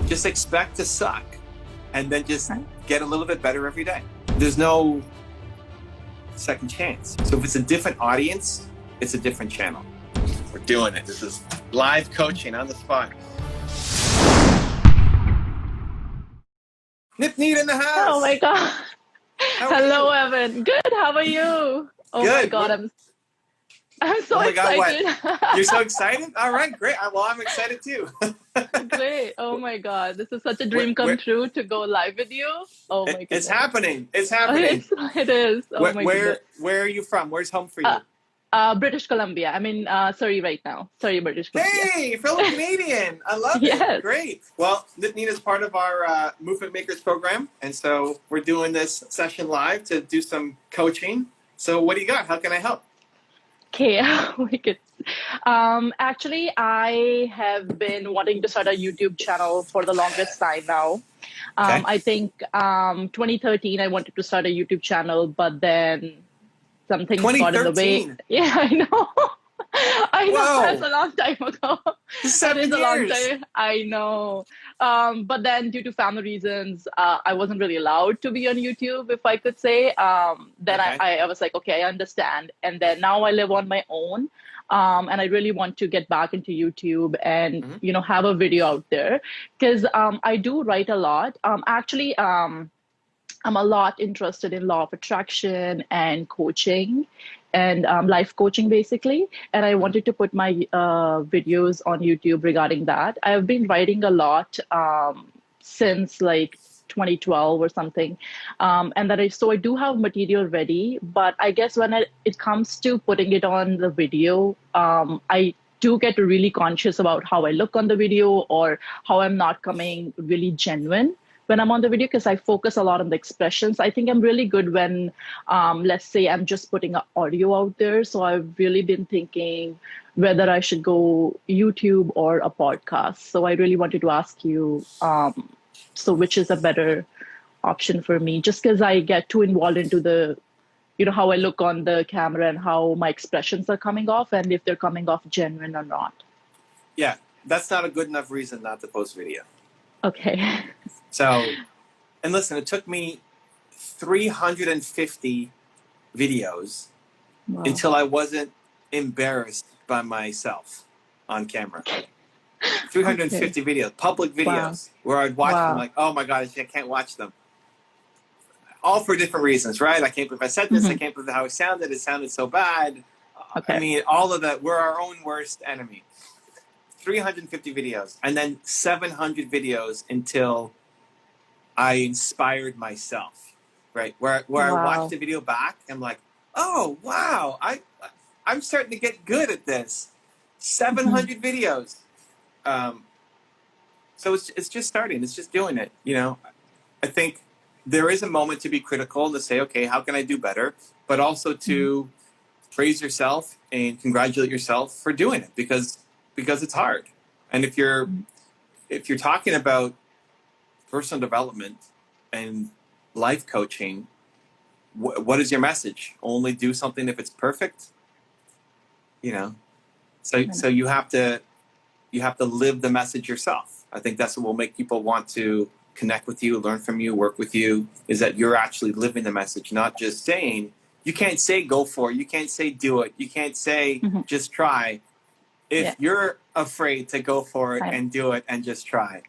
Just expect to suck and then just get a little bit better every day. There's no second chance. So if it's a different audience, it's a different channel. We're doing it. This is live coaching on the spot. Nip Need in the house. Oh my God. Hello, you? Evan. Good. How are you? Oh Good. my God. I'm so excited. God, what? You're so excited? All right, great. Well, I'm excited too. Great. Oh my God. This is such a dream come true to go live with you. Oh my goodness. It's happening. It's happening. It is. Oh my goodness. Where are you from? Where's home for you? British Columbia. I'm in Surrey right now. Surrey, British Columbia. Hey, fellow Canadian. I love it. Great. Well, Nipnita is part of our Movement Makers program. And so we're doing this session live to do some coaching. So what do you got? How can I help? Okay. Actually, I have been wanting to start a YouTube channel for the longest time now. I think 2013, I wanted to start a YouTube channel, but then something got in the way. Yeah, I know. I know. That's a long time ago. 7 years. That is a long time. I know. But then due to family reasons, I wasn't really allowed to be on YouTube, if I could say. Then I was like, okay, I understand. And then now I live on my own. And I really want to get back into YouTube and, you know, have a video out there. Because I do write a lot. Actually, I'm a lot interested in law of attraction and coaching and life coaching, basically. And I wanted to put my videos on YouTube regarding that. I've been writing a lot since like 2012 or something. And that so I do have material ready, but I guess when it comes to putting it on the video, I do get really conscious about how I look on the video or how I'm not coming really genuine when I'm on the video, because I focus a lot on the expressions. I think I'm really good when, let's say I'm just putting an audio out there. So I've really been thinking whether I should go YouTube or a podcast. So I really wanted to ask you, so which is a better option for me? Just because I get too involved into the, you know, how I look on the camera and how my expressions are coming off and if they're coming off genuine or not. Yeah, that's not a good enough reason not to post video. Okay. So, and listen, it took me 350 videos until I wasn't embarrassed by myself on camera. 350 videos, public videos, where I'd watch them like, oh my God, I can't watch them. All for different reasons, right? I can't believe I said this. I can't believe how it sounded. It sounded so bad. I mean, all of that. We're our own worst enemy. 350 videos and then 700 videos until I inspired myself, right? Where I watched the video back, I'm like, oh, wow, I'm starting to get good at this. 700 videos. So it's just starting. It's just doing it, you know. I think there is a moment to be critical, to say, okay, how can I do better? But also to praise yourself and congratulate yourself for doing it because it's hard. And if you're talking about personal development and life coaching, what is your message? Only do something if it's perfect, you know. So you have to live the message yourself. I think that's what will make people want to connect with you, learn from you, work with you, is that you're actually living the message, not just saying. You can't say go for it. You can't say do it. You can't say just try. If you're afraid to go for it and do it and just try,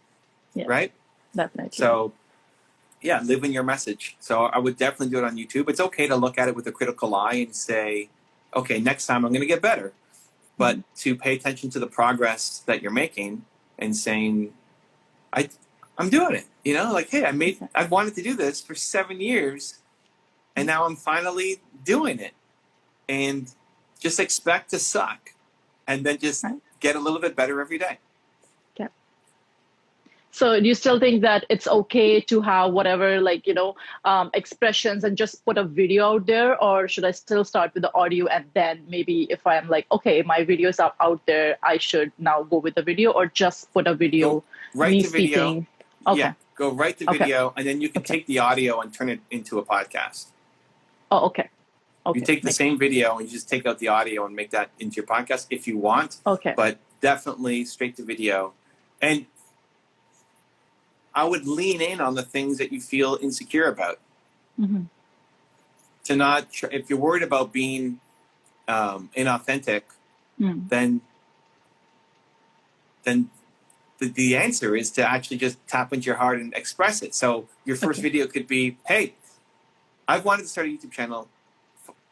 right? Definitely. So, yeah, living your message. So I would definitely do it on YouTube. It's okay to look at it with a critical eye and say, okay, next time I'm going to get better. But to pay attention to the progress that you're making and saying, I'm doing it. You know, like, hey, I've wanted to do this for 7 years, and now I'm finally doing it. And just expect to suck, and then just get a little bit better every day. Yeah. So do you still think that it's okay to have whatever, like, you know, expressions and just put a video out there, or should I still start with the audio and then maybe if I'm like, okay, my videos are out there, I should now go with the video, or just put a video? Go right to video. Okay. Yeah, go right to video, and then you can take the audio and turn it into a podcast. Oh, okay. You take the same video and you just take out the audio and make that into your podcast if you want. Okay. But definitely straight to video. And I would lean in on the things that you feel insecure about. Mm-hmm. To not, if you're worried about being inauthentic, then the answer is to actually just tap into your heart and express it. So your first video could be, hey, I've wanted to start a YouTube channel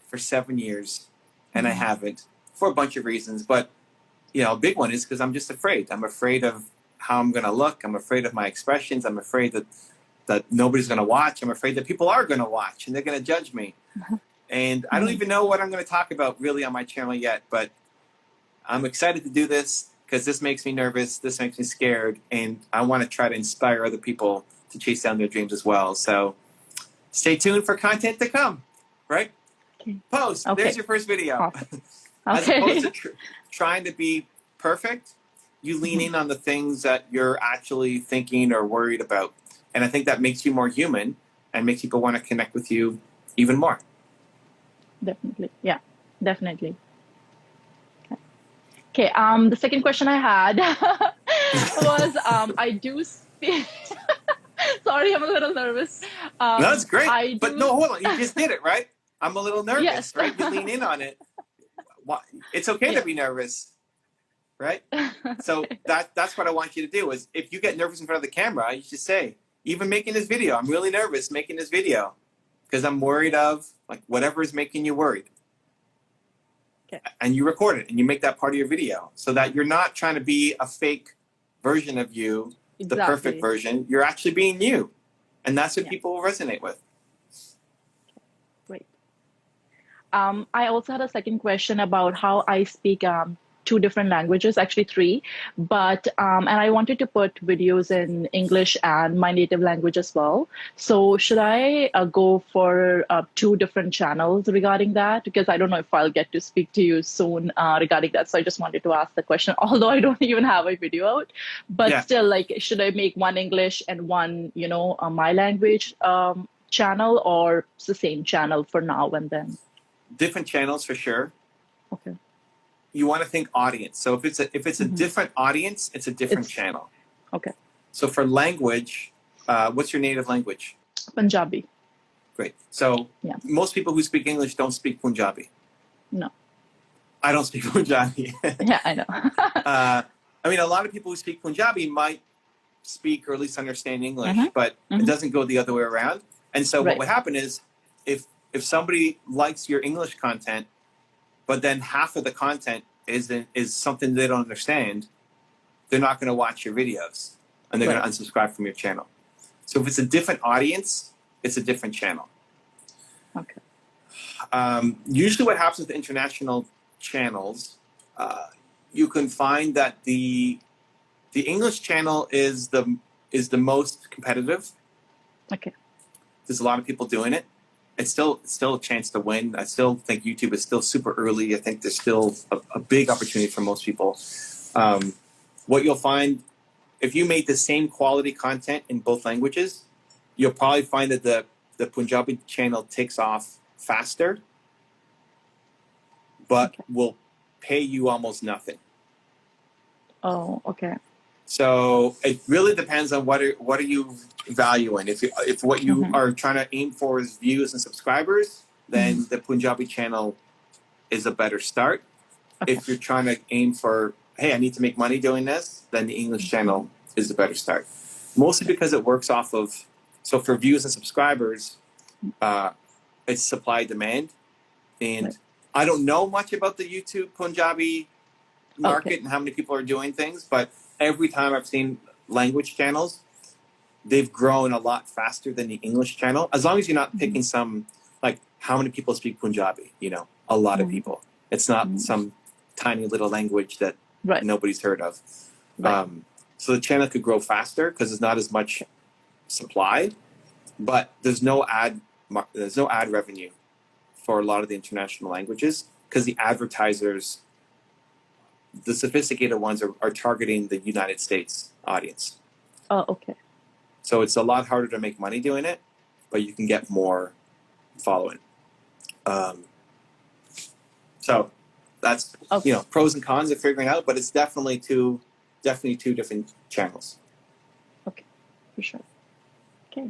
for 7 years and I haven't, for a bunch of reasons. But, you know, a big one is because I'm just afraid. I'm afraid of how I'm going to look. I'm afraid of my expressions. I'm afraid that nobody's going to watch. I'm afraid that people are going to watch and they're going to judge me. And I don't even know what I'm going to talk about really on my channel yet, but I'm excited to do this because this makes me nervous. This makes me scared. And I want to try to inspire other people to chase down their dreams as well. So stay tuned for content to come, right? Post. There's your first video. As opposed to trying to be perfect, you lean in on the things that you're actually thinking or worried about. And I think that makes you more human and makes people want to connect with you even more. Definitely. Yeah, definitely. Okay. The second question I had was, I do speak. Sorry, I'm a little nervous. No, that's great. But no, hold on. You just did it, right? I'm a little nervous, yes. right? You lean in on it. It's okay to be nervous, right? So that's what I want you to do is if you get nervous in front of the camera, you should say, even making this video, I'm really nervous making this video because I'm worried of like whatever is making you worried. And you record it and you make that part of your video so that you're not trying to be a fake version of you, the perfect version. You're actually being you. And that's what people will resonate with. Great. I also had a second question about how I speak 2 different languages, actually 3, but and I wanted to put videos in English and my native language as well. So should I go for 2 different channels regarding that? Because I don't know if I'll get to speak to you soon regarding that. So I just wanted to ask the question, although I don't even have a video out, but still, like, should I make one English and one, you know, my language channel, or it's the same channel for now and then? Different channels for sure. Okay. You want to think audience. So if it's a different audience, it's a different channel. Okay. So for language, what's your native language? Punjabi. Great. So most people who speak English don't speak Punjabi. No. I don't speak Punjabi. Yeah, I know. I mean, a lot of people who speak Punjabi might speak or at least understand English, but it doesn't go the other way around. And so what would happen is if somebody likes your English content, but then half of the content is something they don't understand, they're not going to watch your videos and they're going to unsubscribe from your channel. So if it's a different audience, it's a different channel. Okay. Usually what happens with international channels, you can find that the English channel is the most competitive. Okay. There's a lot of people doing it. It's still a chance to win. I still think YouTube is still super early. I think there's still a big opportunity for most people. What you'll find, if you made the same quality content in both languages, you'll probably find that the Punjabi channel takes off faster, but will pay you almost nothing. Oh, okay. So it really depends on what are you valuing. If what you are trying to aim for is views and subscribers, then the Punjabi channel is a better start. Okay. If you're trying to aim for, hey, I need to make money doing this, then the English channel is a better start. Mostly because it works off of, so for views and subscribers, it's supply demand. And I don't know much about the YouTube Punjabi market and how many people are doing things, but every time I've seen language channels, they've grown a lot faster than the English channel. As long as you're not picking some, like, how many people speak Punjabi? You know, a lot of people. It's not some tiny little language that nobody's heard of. So the channel could grow faster because there's not as much supply, but there's no ad revenue for a lot of the international languages because the advertisers, the sophisticated ones, are targeting the United States audience. Oh, okay. So it's a lot harder to make money doing it, but you can get more following. So that's pros and cons of figuring out, but it's definitely two different channels. Okay. For sure. Okay.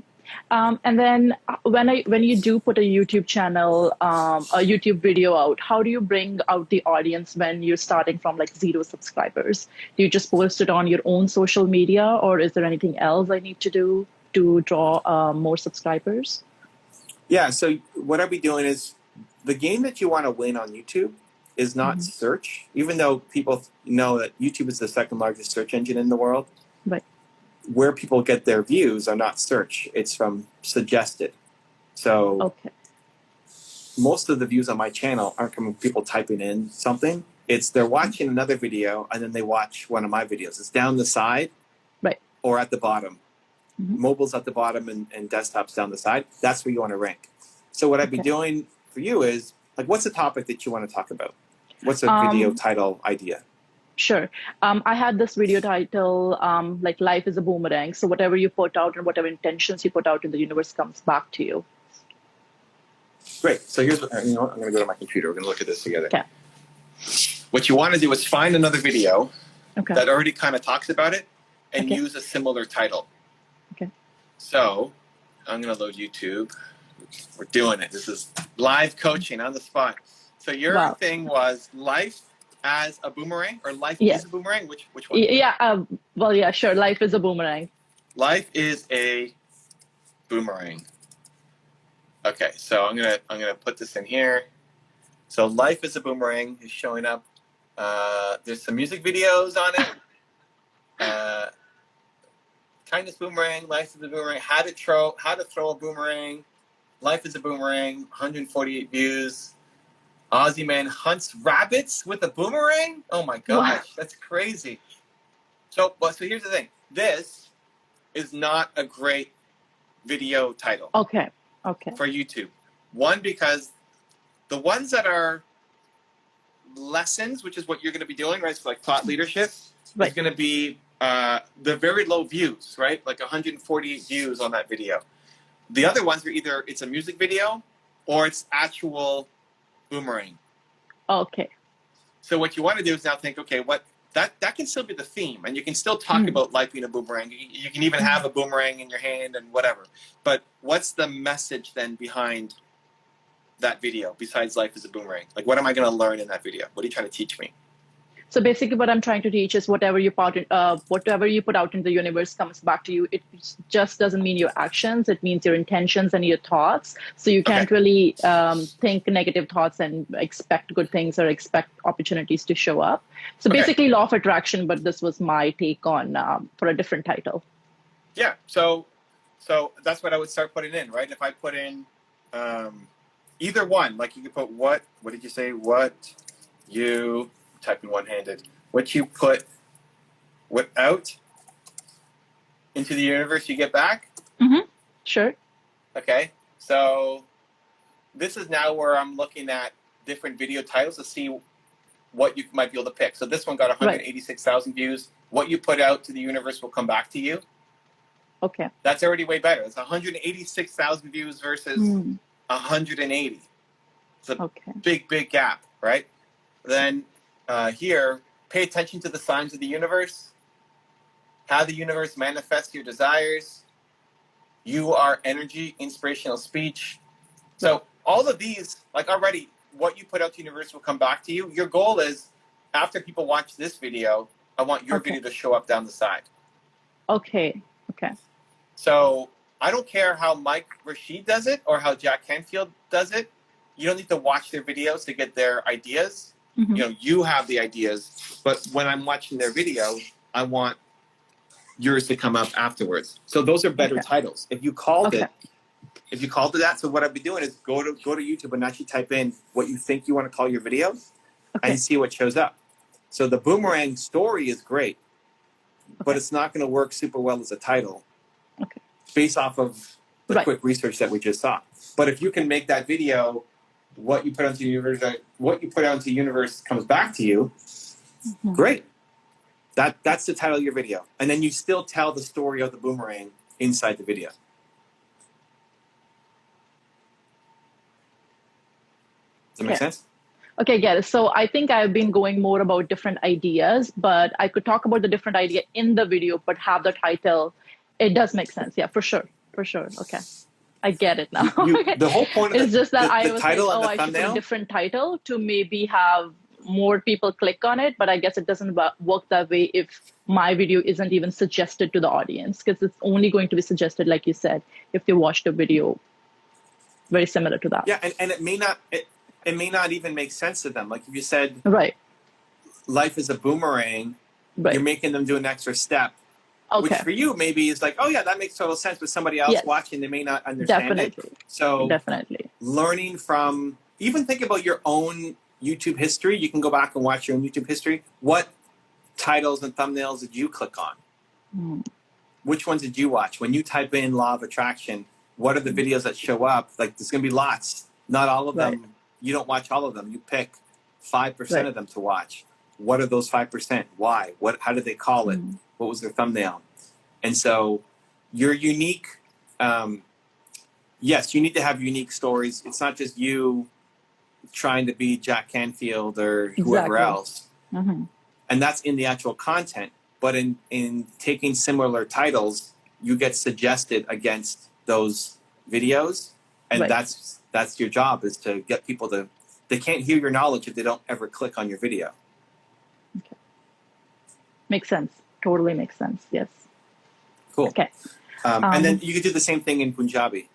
And then when you do put a YouTube channel, a YouTube video out, how do you bring out the audience when you're starting from like 0 subscribers? Do you just post it on your own social media, or is there anything else I need to do to draw more subscribers? Yeah, so what I'll be doing is the game that you want to win on YouTube is not search, even though people know that YouTube is the second largest search engine in the world. Right. Where people get their views are not search, it's from suggested. So most of the views on my channel aren't coming from people typing in something. It's they're watching another video and then they watch one of my videos. It's down the side, right, or at the bottom. Mobile's at the bottom and desktop's down the side. That's where you want to rank. So what I'd be doing for you is, like, what's the topic that you want to talk about? What's a video title idea? Sure. I had this video title, like life is a boomerang. So whatever you put out and whatever intentions you put out in the universe comes back to you. Great. So here's what, I'm going to go to my computer. We're going to look at this together. Okay. What you want to do is find another video that already kind of talks about it and use a similar title. Okay. So I'm going to load YouTube. We're doing it. This is live coaching on the spot. So your thing was life as a boomerang, or life is a boomerang? Which one? Yeah. Well, yeah, sure. Life is a boomerang. Life is a boomerang. Okay, so I'm gonna put this in here. So life is a boomerang is showing up. There's some music videos on it. Kindness boomerang, life is a boomerang. How to throw a boomerang. Life is a boomerang. 148 views. Aussie man hunts rabbits with a boomerang. Oh my gosh, that's crazy. So here's the thing. This is not a great video title. Okay. For YouTube. One, because the ones that are lessons, which is what you're going to be doing, right? So like thought leadership, is going to be the very low views, right? Like 148 views on that video. The other ones are either it's a music video or it's actual boomerang. Okay. So what you want to do is now think, okay, that can still be the theme, and you can still talk about life being a boomerang. You can even have a boomerang in your hand and whatever. But what's the message then behind that video besides life is a boomerang? Like, what am I going to learn in that video? What are you trying to teach me? So basically what I'm trying to teach is whatever you put out in the universe comes back to you. It just doesn't mean your actions. It means your intentions and your thoughts. So you can't really think negative thoughts and expect good things or expect opportunities to show up. So basically law of attraction, but this was my take on for a different title. Yeah. So that's what I would start putting in, right? If I put in either one, like you could put what did you say? What you typing one-handed. What you put out into the universe, you get back? Sure. Okay. So this is now where I'm looking at different video titles to see what you might be able to pick. So this one got 186,000 views. What you put out to the universe will come back to you. Okay. That's already way better. It's 186,000 views versus 180. It's a big gap, right? Then here, pay attention to the signs of the universe, how the universe manifests your desires. You are energy, inspirational speech. So all of these, like already, what you put out to the universe will come back to you. Your goal is, after people watch this video, I want your video to show up down the side. Okay. So I don't care how Mike Rashid does it or how Jack Canfield does it. You don't need to watch their videos to get their ideas. You have the ideas, but when I'm watching their video, I want yours to come up afterwards. So those are better titles. If you called it that, so what I'd be doing is go to YouTube and actually type in what you think you want to call your videos and see what shows up. So the boomerang story is great, but it's not going to work super well as a title based off of the quick research that we just saw. But if you can make that video, what you put out into the universe comes back to you, great. That's the title of your video. And then you still tell the story of the boomerang inside the video. Does that make sense? Okay, yeah. So I think I've been going more about different ideas, but I could talk about the different idea in the video, but have the title It does make sense. Yeah, for sure. For sure. Okay. I get it now. The whole point of it's just that I the was title like, and oh, the I should put a thumbnail. different title to maybe have more people click on it. But I guess it doesn't work that way if my video isn't even suggested to the audience, because it's only going to be suggested, like you said, if they watched a video very similar to that. Yeah, and it may not even make sense to them. Like if you said, right, life is a boomerang, right. you're making them do an extra step. Okay. Which for you maybe is like, oh yeah, that makes total sense, but somebody else Yes. watching, they may not understand Definitely. it. So definitely learning from, even think about your own YouTube history. You can go back and watch your own YouTube history. What titles and thumbnails did you click on? Which ones did you watch? When you type in law of attraction, what are the videos that show up? Like there's going to be lots. Not all of them. You don't watch all of them. You pick 5% of them to watch. What are those 5%? Why? How did they call it? What was their thumbnail? And so you're unique. Yes, you need to have unique stories. It's not just you trying to be Jack Canfield or whoever else. And that's in the actual content. But in taking similar titles, you get suggested against those videos. And that's your job, is to get people to, they can't hear your knowledge if they don't ever click on your video. Okay. Makes sense. Totally makes sense. Yes. Cool. Okay. And then you could do the same thing in Punjabi.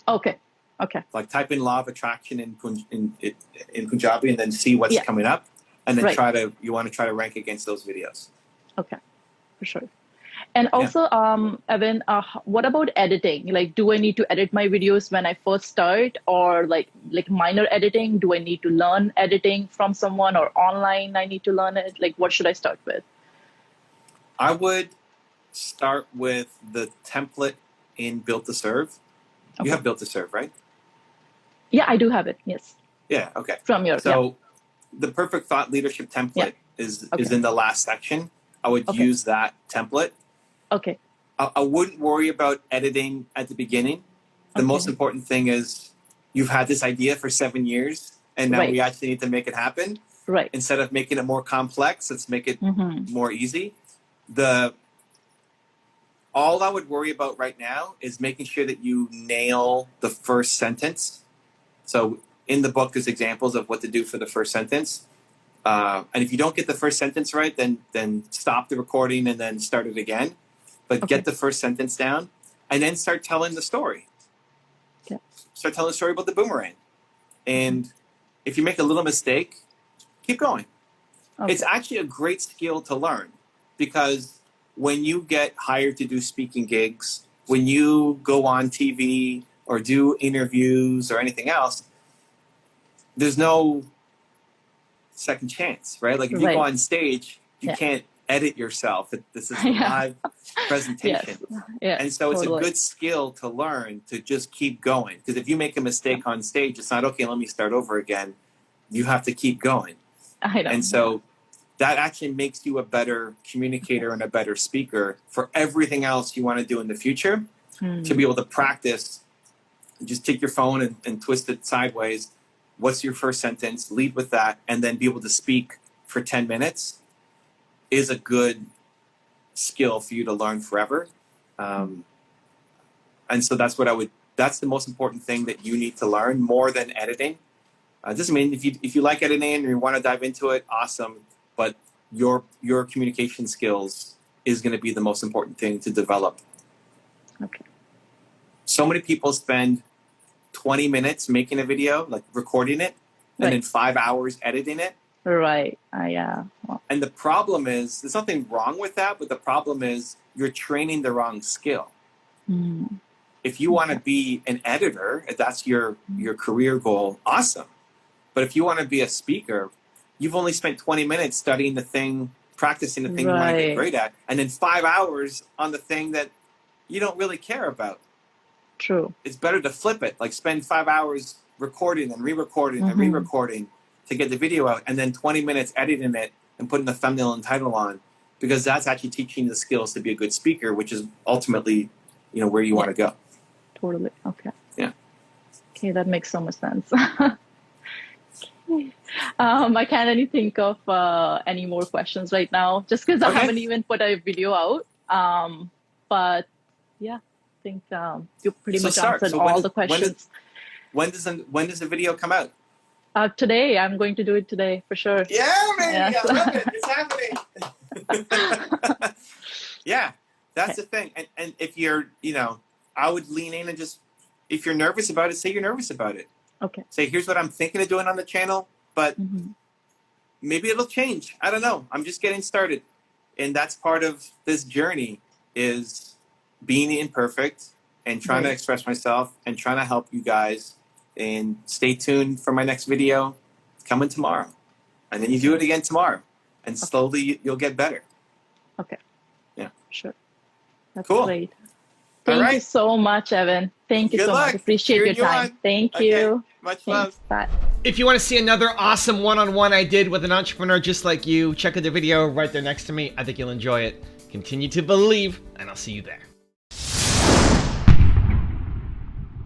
Okay. Okay. Like type in law of attraction in Punjabi and then see what's coming up. And then you want to try to rank against those videos. Okay. For sure. And also, Evan, what about editing? Like, do I need to edit my videos when I first start, or like minor editing? Do I need to learn editing from someone, or online I need to learn it? Like, what should I start with? I would start with the template in Built to Serve. You have Built to Serve, right? Yeah, I do have it. Yes. Yeah. Okay. From your the Perfect Thought Leadership template is in the last section. I would use that template. Okay. I wouldn't worry about editing at the beginning. The most important thing is you've had this idea for 7 years, and now we actually need to make it happen. Right. Instead of making it more complex, let's make it more easy. All I would worry about right now is making sure that you nail the first sentence. So in the book, there's examples of what to do for the first sentence. And if you don't get the first sentence right, then stop the recording and then start it again. But get the first sentence down and then start telling the story. Okay. Start telling the story about the boomerang. And if you make a little mistake, keep going. Okay. It's actually a great skill to learn, because when you get hired to do speaking gigs, when you go on TV or do interviews or anything else, there's no second chance, right? Like if you go on stage, you can't edit yourself. This is a live presentation. And so it's a good skill to learn, to just keep going. Because if you make a mistake on stage, it's not, okay, let me start over again. You have to keep going. I know. And so that actually makes you a better communicator and a better speaker for everything else you want to do in the future. To be able to practice, just take your phone and twist it sideways. What's your first sentence? Lead with that, and then be able to speak for 10 minutes is a good skill for you to learn forever. And so that's the most important thing that you need to learn, more than editing. Doesn't mean if you like editing and you want to dive into it, awesome. But your communication skills is going to be the most important thing to develop. Okay. So many people spend 20 minutes making a video, like recording it, and then 5 hours editing it. Right. Yeah. Well. And the problem is, there's nothing wrong with that, but the problem is you're training the wrong skill. If you want to be an editor, if that's your career goal, awesome. But if you want to be a speaker, you've only spent 20 minutes studying the thing, practicing the thing you want to get great at, and then 5 hours on the thing that you don't really care about. True. It's better to flip it, like spend 5 hours recording and re-recording and re-recording to get the video out, and then 20 minutes editing it and putting the thumbnail and title on, because that's actually teaching you the skills to be a good speaker, which is ultimately, where you want to go. Totally. Okay. Yeah. Okay, that makes so much sense. I can't really think of any more questions right now, just because I haven't even put a video out. But yeah, I think you pretty much start. answered So all the questions. When does the video come out? Today, I'm going to do it today for sure. Yeah, man. Yes. I love it. It's happening. Yeah, that's the thing. And if you're, I would lean in and just, if you're nervous about it, say you're nervous about it. Okay. Say, here's what I'm thinking of doing on the channel, but maybe it'll change. I don't know. I'm just getting started. And that's part of this journey, is being imperfect and trying to express myself and trying to help you guys. And stay tuned for my next video coming tomorrow. And then you do it again tomorrow. And slowly you'll get better. Okay. Yeah. Sure. That's cool. Great. Thank you so much, Evan. Thank you so much. Appreciate your time. Thank you. Much love. Bye. If you want to see another awesome one-on-one I did with an entrepreneur just like you, check out the video right there next to me. I think you'll enjoy it. Continue to believe, and I'll see you there.